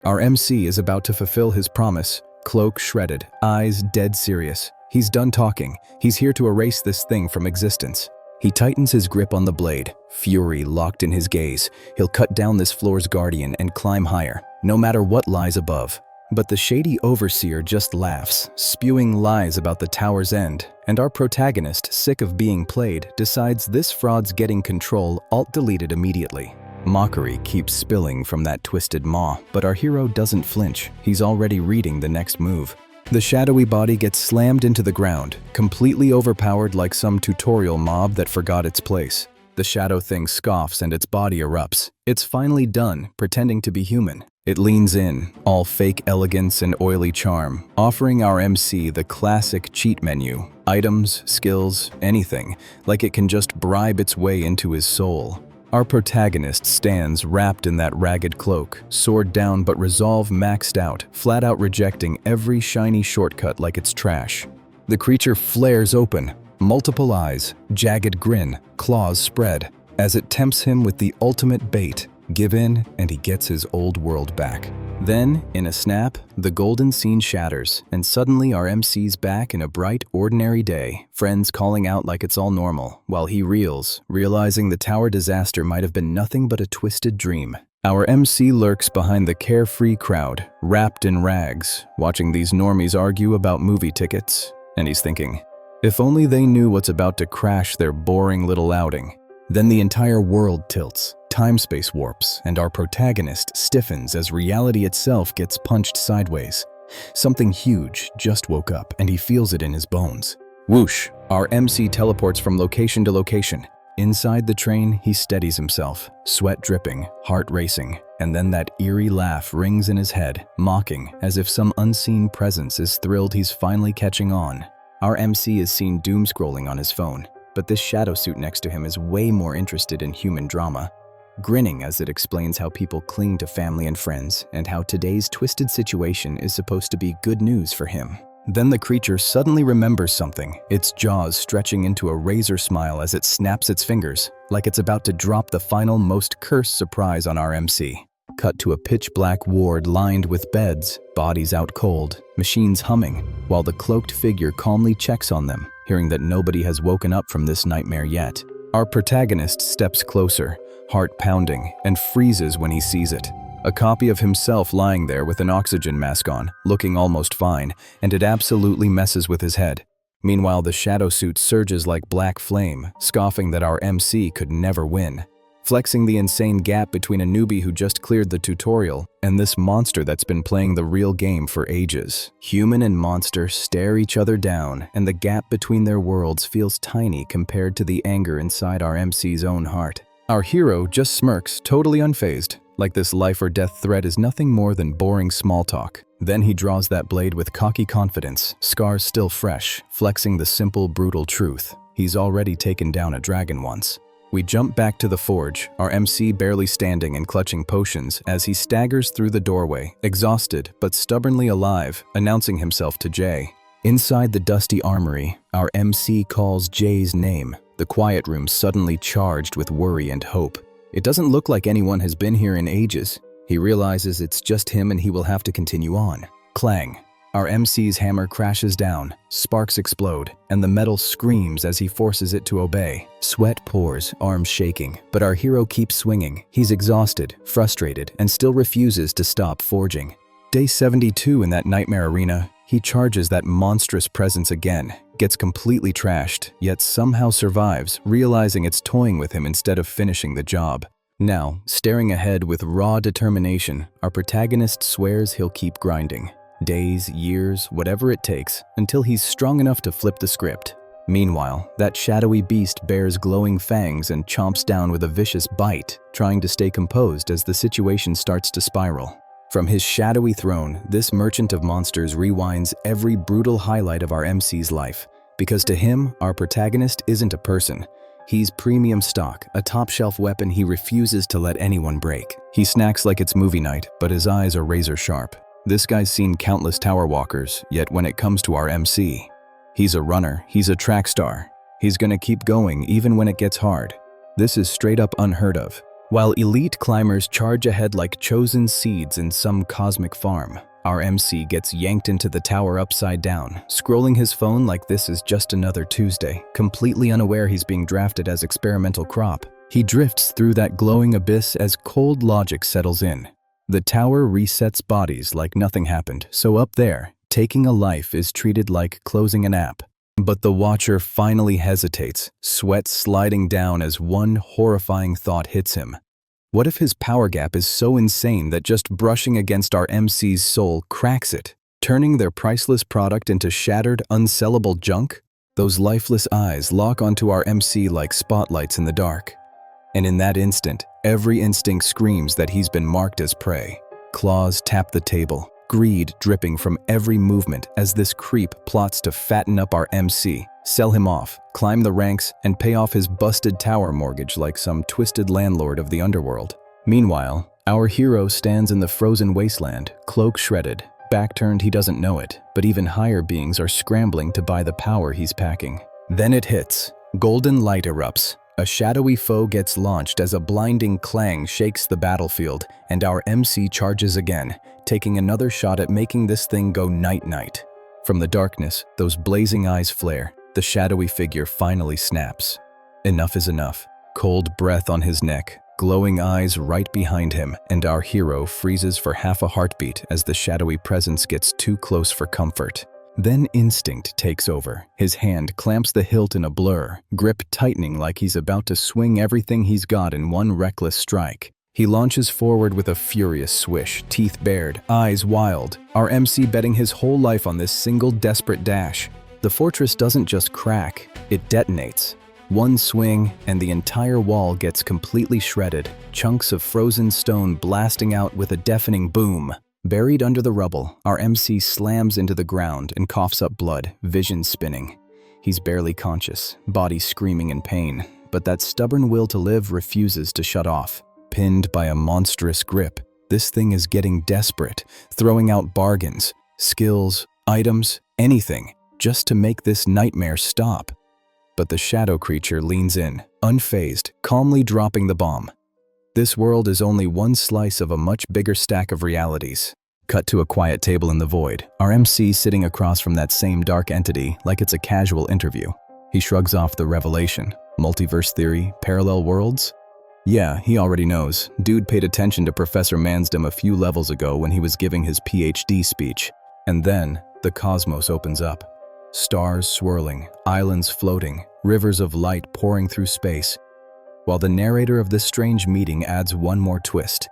Our MC is about to fulfill his promise, cloak shredded, eyes dead serious. He's done talking. He's here to erase this thing from existence. He tightens his grip on the blade, fury locked in his gaze. He'll cut down this floor's guardian and climb higher, no matter what lies above. But the shady overseer just laughs, spewing lies about the tower's end, and our protagonist, sick of being played, decides this fraud's getting control, alt-deleted immediately. Mockery keeps spilling from that twisted maw, but our hero doesn't flinch. He's already reading the next move. The shadowy body gets slammed into the ground, completely overpowered like some tutorial mob that forgot its place. The shadow thing scoffs and its body erupts. It's finally done, pretending to be human. It leans in, all fake elegance and oily charm, offering our MC the classic cheat menu. Items, skills, anything, like it can just bribe its way into his soul. Our protagonist stands wrapped in that ragged cloak, sword down but resolve maxed out, flat out rejecting every shiny shortcut like it's trash. The creature flares open, multiple eyes, jagged grin, claws spread, as it tempts him with the ultimate bait. Give in, and he gets his old world back. Then, in a snap, the golden scene shatters, and suddenly our MC's back in a bright, ordinary day, friends calling out like it's all normal, while he reels, realizing the tower disaster might have been nothing but a twisted dream. Our MC lurks behind the carefree crowd, wrapped in rags, watching these normies argue about movie tickets, and he's thinking, if only they knew what's about to crash their boring little outing. Then the entire world tilts. Time-space warps, and our protagonist stiffens as reality itself gets punched sideways. Something huge just woke up, and he feels it in his bones. Whoosh! Our MC teleports from location to location. Inside the train, he steadies himself, sweat dripping, heart racing, and then that eerie laugh rings in his head, mocking, as if some unseen presence is thrilled he's finally catching on. Our MC is seen doom-scrolling on his phone, but this shadow suit next to him is way more interested in human drama. Grinning as it explains how people cling to family and friends, and how today's twisted situation is supposed to be good news for him. Then the creature suddenly remembers something, its jaws stretching into a razor smile as it snaps its fingers, like it's about to drop the final, most cursed surprise on our MC. Cut to a pitch-black ward lined with beds, bodies out cold, machines humming, while the cloaked figure calmly checks on them, hearing that nobody has woken up from this nightmare yet. Our protagonist steps closer, heart pounding, and freezes when he sees it. A copy of himself lying there with an oxygen mask on, looking almost fine, and it absolutely messes with his head. Meanwhile, the shadow suit surges like black flame, scoffing that our MC could never win. Flexing the insane gap between a newbie who just cleared the tutorial and this monster that's been playing the real game for ages. Human and monster stare each other down, and the gap between their worlds feels tiny compared to the anger inside our MC's own heart. Our hero just smirks, totally unfazed, like this life or death threat is nothing more than boring small talk. Then he draws that blade with cocky confidence, scars still fresh, flexing the simple, brutal truth. He's already taken down a dragon once. We jump back to the forge, our MC barely standing and clutching potions as he staggers through the doorway, exhausted but stubbornly alive, announcing himself to Jay. Inside the dusty armory, our MC calls Jay's name, the quiet room suddenly charged with worry and hope. It doesn't look like anyone has been here in ages. He realizes it's just him and he will have to continue on. Clang. Our MC's hammer crashes down, sparks explode, and the metal screams as he forces it to obey. Sweat pours, arms shaking, but our hero keeps swinging. He's exhausted, frustrated, and still refuses to stop forging. Day 72 in that nightmare arena, he charges that monstrous presence again, gets completely trashed, yet somehow survives, realizing it's toying with him instead of finishing the job. Now, staring ahead with raw determination, our protagonist swears he'll keep grinding. Days, years, whatever it takes, until he's strong enough to flip the script. Meanwhile, that shadowy beast bears glowing fangs and chomps down with a vicious bite, trying to stay composed as the situation starts to spiral. From his shadowy throne, this merchant of monsters rewinds every brutal highlight of our MC's life, because to him, our protagonist isn't a person. He's premium stock, a top-shelf weapon he refuses to let anyone break. He snacks like it's movie night, but his eyes are razor sharp. This guy's seen countless tower walkers, yet when it comes to our MC, he's a runner, he's a track star. He's gonna keep going even when it gets hard. This is straight up unheard of. While elite climbers charge ahead like chosen seeds in some cosmic farm, our MC gets yanked into the tower upside down, scrolling his phone like this is just another Tuesday, completely unaware he's being drafted as experimental crop. He drifts through that glowing abyss as cold logic settles in. The tower resets bodies like nothing happened, so up there, taking a life is treated like closing an app. But the watcher finally hesitates, sweat sliding down as one horrifying thought hits him. What if his power gap is so insane that just brushing against our MC's soul cracks it, turning their priceless product into shattered, unsellable junk? Those lifeless eyes lock onto our MC like spotlights in the dark. And in that instant, every instinct screams that he's been marked as prey. Claws tap the table, greed dripping from every movement as this creep plots to fatten up our MC, sell him off, climb the ranks, and pay off his busted tower mortgage like some twisted landlord of the underworld. Meanwhile, our hero stands in the frozen wasteland, cloak shredded. Back turned, he doesn't know it, but even higher beings are scrambling to buy the power he's packing. Then it hits. Golden light erupts. A shadowy foe gets launched as a blinding clang shakes the battlefield, and our MC charges again, taking another shot at making this thing go night-night. From the darkness, those blazing eyes flare. The shadowy figure finally snaps. Enough is enough. Cold breath on his neck, glowing eyes right behind him, and our hero freezes for half a heartbeat as the shadowy presence gets too close for comfort. Then instinct takes over. His hand clamps the hilt in a blur, grip tightening like he's about to swing everything he's got in one reckless strike. He launches forward with a furious swish, teeth bared, eyes wild, our MC betting his whole life on this single desperate dash. The fortress doesn't just crack, it detonates. One swing, and the entire wall gets completely shredded, chunks of frozen stone blasting out with a deafening boom. Buried under the rubble, our MC slams into the ground and coughs up blood, vision spinning. He's barely conscious, body screaming in pain, but that stubborn will to live refuses to shut off. Pinned by a monstrous grip, this thing is getting desperate, throwing out bargains, skills, items, anything, just to make this nightmare stop. But the shadow creature leans in, unfazed, calmly dropping the bomb. This world is only one slice of a much bigger stack of realities. Cut to a quiet table in the void, our MC sitting across from that same dark entity like it's a casual interview. He shrugs off the revelation. Multiverse theory, parallel worlds? Yeah, he already knows. Dude paid attention to Professor Mansdom a few levels ago when he was giving his PhD speech. And then, the cosmos opens up. Stars swirling, islands floating, rivers of light pouring through space. While the narrator of this strange meeting adds one more twist.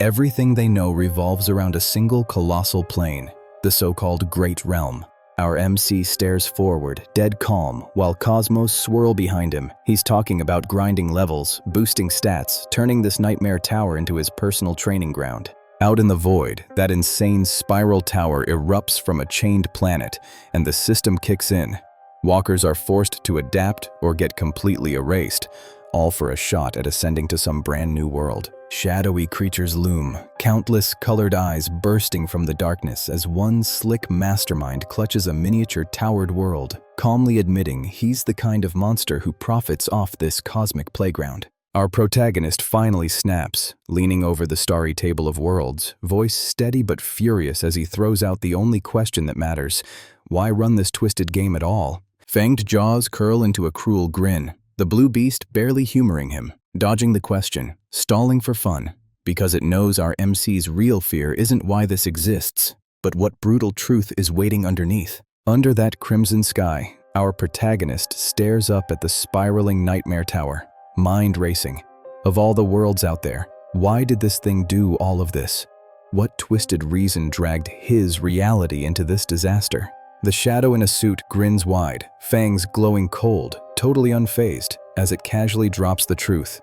Everything they know revolves around a single colossal plane, the so-called Great Realm. Our MC stares forward, dead calm, while cosmos swirl behind him. He's talking about grinding levels, boosting stats, turning this nightmare tower into his personal training ground. Out in the void, that insane spiral tower erupts from a chained planet, and the system kicks in. Walkers are forced to adapt or get completely erased, all for a shot at ascending to some brand new world. Shadowy creatures loom, countless colored eyes bursting from the darkness as one slick mastermind clutches a miniature towered world, calmly admitting he's the kind of monster who profits off this cosmic playground. Our protagonist finally snaps, leaning over the starry table of worlds, voice steady but furious as he throws out the only question that matters. Why run this twisted game at all? Fanged jaws curl into a cruel grin, the blue beast barely humoring him, dodging the question, stalling for fun, because it knows our MC's real fear isn't why this exists, but what brutal truth is waiting underneath. Under that crimson sky, our protagonist stares up at the spiraling nightmare tower, mind racing. Of all the worlds out there, why did this thing do all of this? What twisted reason dragged his reality into this disaster? The shadow in a suit grins wide, fangs glowing cold, totally unfazed, as it casually drops the truth.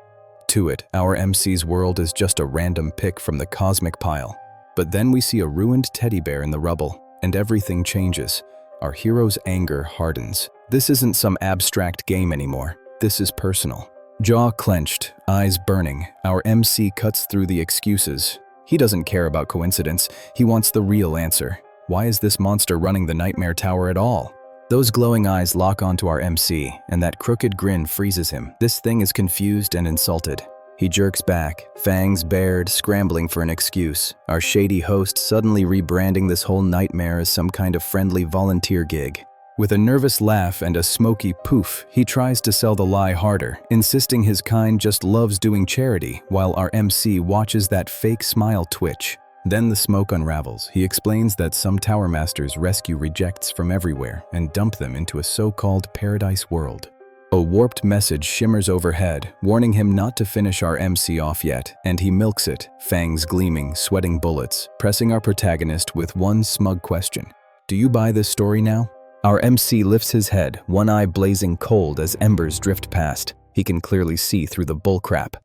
To it, our MC's world is just a random pick from the cosmic pile. But then we see a ruined teddy bear in the rubble, and everything changes. Our hero's anger hardens. This isn't some abstract game anymore. This is personal. Jaw clenched, eyes burning, our MC cuts through the excuses. He doesn't care about coincidence. He wants the real answer. Why is this monster running the nightmare tower at all? Those glowing eyes lock onto our MC, and that crooked grin freezes him. This thing is confused and insulted. He jerks back, fangs bared, scrambling for an excuse, our shady host suddenly rebranding this whole nightmare as some kind of friendly volunteer gig. With a nervous laugh and a smoky poof, he tries to sell the lie harder, insisting his kind just loves doing charity, while our MC watches that fake smile twitch. Then the smoke unravels. He explains that some tower masters rescue rejects from everywhere and dump them into a so-called paradise world. A warped message shimmers overhead, warning him not to finish our MC off yet, and he milks it, fangs gleaming, sweating bullets, pressing our protagonist with one smug question. Do you buy this story now? Our MC lifts his head, one eye blazing cold as embers drift past. He can clearly see through the bullcrap.